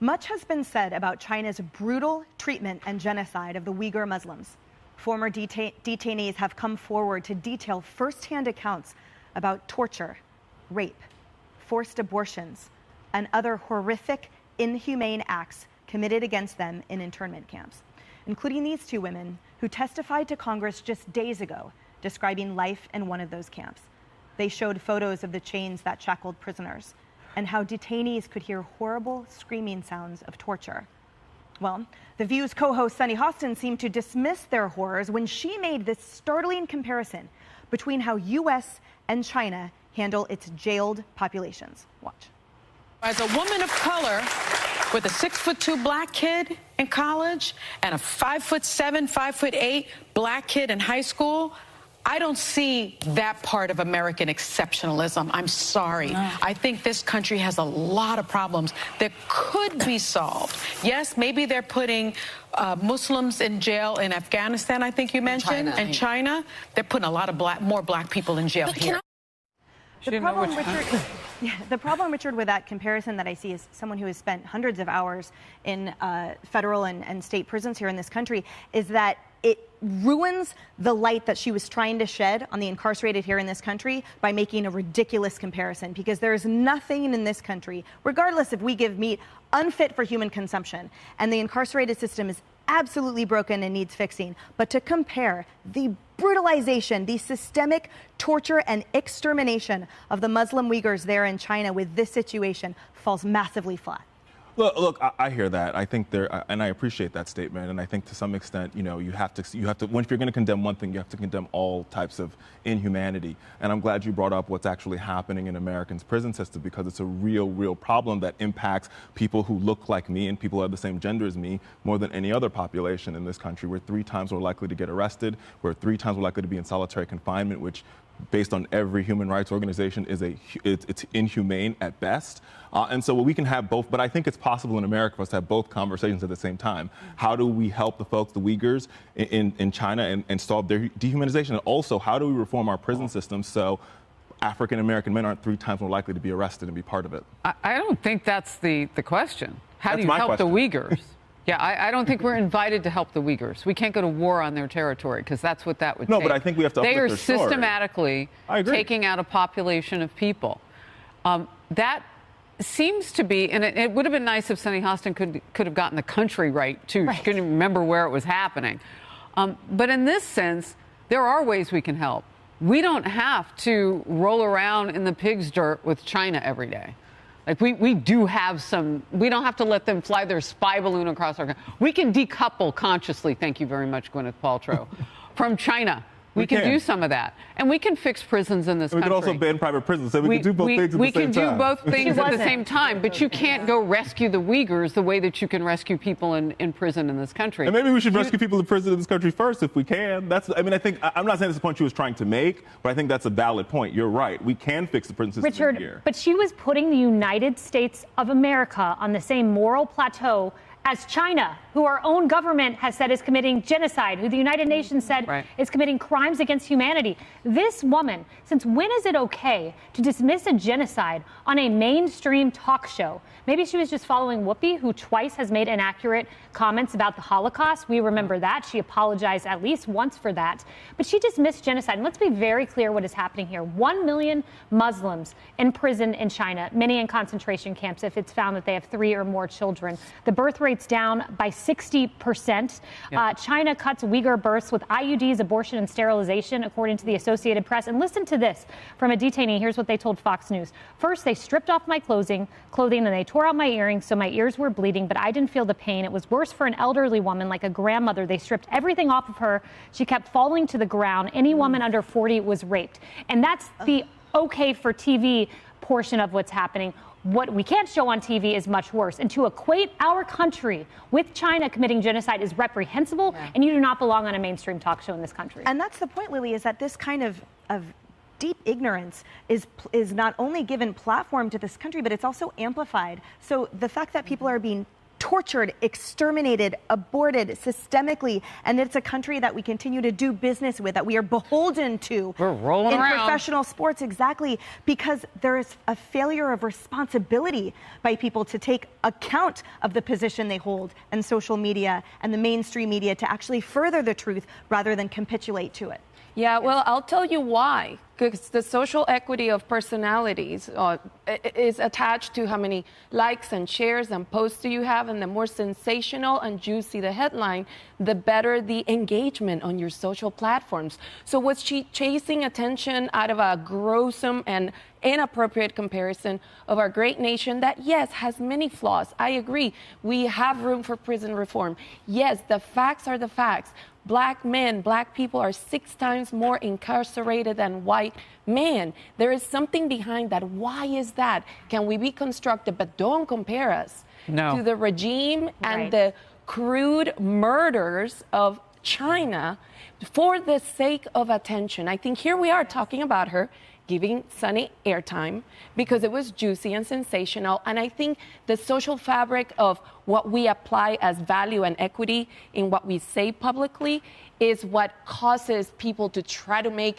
Much has been said about China's brutal treatment and genocide of the Uyghur Muslims. Former detainees have come forward to detail firsthand accounts about torture, rape, forced abortions, and other horrific, inhumane acts committed against them in internment camps, including these two women who testified to Congress just days ago, describing life in one of those camps. They showed photos of the chains that shackled prisoners and how detainees could hear horrible screaming sounds of torture. Well, The View's co-host Sunny Hostin seemed to dismiss their horrors when she made this startling comparison between how U.S. and China handle its jailed populations. Watch. As a woman of color with a 6'2" black kid in college and a 5'7", 5'8" black kid in high school, I don't see that part of American exceptionalism. I'm sorry. No. I think this country has a lot of problems that could be solved. Yes, maybe they're putting Muslims in jail in Afghanistan, I think you mentioned, and China. They're putting a lot of more black people in jail here. The problem, Richard, with that comparison that I see is someone who has spent hundreds of hours in federal and state prisons here in this country is that it ruins the light that she was trying to shed on the incarcerated here in this country by making a ridiculous comparison, because there is nothing in this country, regardless if we give meat, unfit for human consumption, and the incarcerated system is absolutely broken and needs fixing. But to compare the brutalization, the systemic torture and extermination of the Muslim Uyghurs there in China with this situation falls massively flat. Look, I hear that. I think and I appreciate that statement. And I think to some extent, you have to, if you're going to condemn one thing, you have to condemn all types of inhumanity. And I'm glad you brought up what's actually happening in Americans' prison system, because it's a real problem that impacts people who look like me and people who have the same gender as me more than any other population in this country. We're 3 times more likely to get arrested. We're 3 times more likely to be in solitary confinement, which, based on every human rights organization, it's inhumane at best. And so we can have both, but I think it's possible in America for us to have both conversations at the same time. How do we help the folks, the Uyghurs in China, and stop their dehumanization? And also, how do we reform our prison system so African-American men aren't 3 times more likely to be arrested and be part of it? I don't think that's the question. How do you help the Uyghurs? Yeah, I don't think we're invited to help the Uyghurs. We can't go to war on their territory, because that's what that would take. No, but I think we have to uplift their story. They are systematically taking out a population of people. That seems to be, and it would have been nice if Sunny Hostin could have gotten the country right, too. Right. She couldn't even remember where it was happening. But in this sense, there are ways we can help. We don't have to roll around in the pig's dirt with China every day. Like, we do have some, we don't have to let them fly their spy balloon across our country. We can decouple consciously, thank you very much, Gwyneth Paltrow, from China. We can do some of that. And we can fix prisons in this country. We can also ban private prisons, so we can do both things at the same time. We can do both things at the same time, but you can't go rescue the Uyghurs the way that you can rescue people in prison in this country. And maybe we should rescue people in prison in this country first, if we can. I'm not saying that's the point she was trying to make, but I think that's a valid point. You're right. We can fix the prison system Richard, here. But she was putting the United States of America on the same moral plateau as China, who our own government has said is committing genocide, who the United Nations said is committing crimes against humanity. This woman, since when is it okay to dismiss a genocide on a mainstream talk show? Maybe she was just following Whoopi, who twice has made inaccurate comments about the Holocaust. We remember that. She apologized at least once for that. But she dismissed genocide. And let's be very clear what is happening here. 1 million Muslims in prison in China, many in concentration camps if it's found that they have 3 or more children. The birth rate's down by 60%. China cuts Uyghur births with IUDs, abortion, and sterilization, according to the Associated Press. And listen to this from a detainee. Here's what they told Fox News. First, they stripped off my clothing, and they tore out my earrings, so my ears were bleeding, but I didn't feel the pain. It was worse for an elderly woman, like a grandmother. They stripped everything off of her. She kept falling to the ground. Any woman under 40 was raped. And that's the okay for TV portion of what's happening. What we can't show on TV is much worse. And to equate our country with China committing genocide is reprehensible, and you do not belong on a mainstream talk show in this country. And that's the point, Lily, is that this kind of deep ignorance is not only given platform to this country, but it's also amplified. So the fact that people are being tortured, exterminated, aborted systemically, and it's a country that we continue to do business with, that we are beholden to. We're rolling in around. Professional sports, exactly, because there is a failure of responsibility by people to take account of the position they hold in social media and the mainstream media to actually further the truth rather than capitulate to it. Yeah, well, I'll tell you why. Because the social equity of personalities is attached to how many likes and shares and posts do you have, and the more sensational and juicy the headline, the better the engagement on your social platforms. So was she chasing attention out of a gruesome and inappropriate comparison of our great nation that, yes, has many flaws? I agree. We have room for prison reform. Yes, the facts are the facts. Black men, black people are 6 times more incarcerated than white men. There is something behind that. Why is that? Can we be constructive? But don't compare us to the regime and the crude murders of China for the sake of attention. I think here we are talking about her, giving Sunny airtime because it was juicy and sensational. And I think the social fabric of what we apply as value and equity in what we say publicly is what causes people to try to make